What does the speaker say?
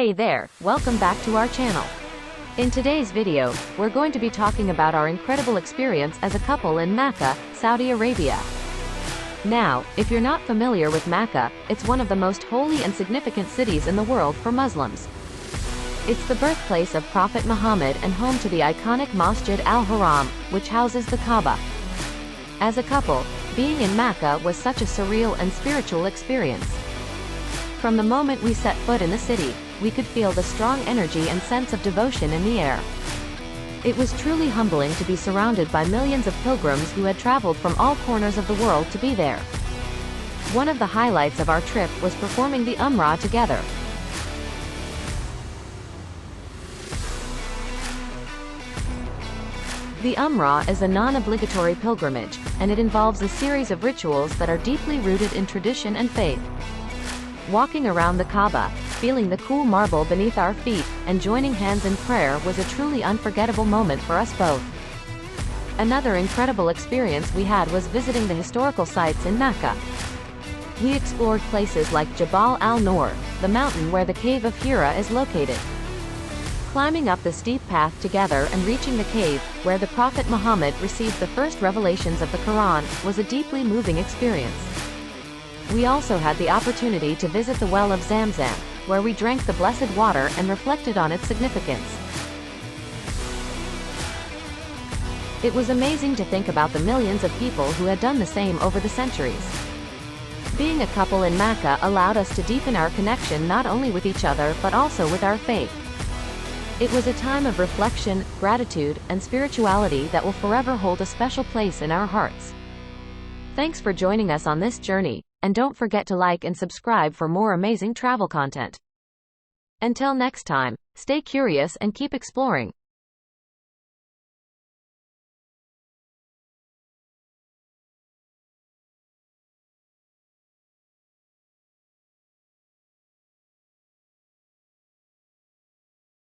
Hey there, welcome back to our channel. In today's video, we're going to be talking about our incredible experience as a couple in Makkah, Saudi Arabia. Now, if you're not familiar with Makkah, it's one of the most holy and significant cities in the world for Muslims. It's the birthplace of Prophet Muhammad and home to the iconic Masjid al-Haram, which houses the Kaaba. As a couple, being in Makkah was such a surreal and spiritual experience. From the moment we set foot in the city, we could feel the strong energy and sense of devotion in the air. It was truly humbling to be surrounded by millions of pilgrims who had traveled from all corners of the world to be there. One of the highlights of our trip was performing the Umrah together. The Umrah is a non-obligatory pilgrimage, and it involves a series of rituals that are deeply rooted in tradition and faith. Walking around the Kaaba, feeling the cool marble beneath our feet, and joining hands in prayer was a truly unforgettable moment for us both. Another incredible experience we had was visiting the historical sites in Makkah. We explored places like Jabal al-Nur, the mountain where the cave of Hira is located. Climbing up the steep path together and reaching the cave, where the Prophet Muhammad received the first revelations of the Quran, was a deeply moving experience. We also had the opportunity to visit the well of Zamzam, where we drank the blessed water and reflected on its significance. It was amazing to think about the millions of people who had done the same over the centuries. Being a couple in Makkah allowed us to deepen our connection not only with each other but also with our faith. It was a time of reflection, gratitude, and spirituality that will forever hold a special place in our hearts. Thanks for joining us on this journey, and don't forget to like and subscribe for more amazing travel content. Until next time, stay curious and keep exploring.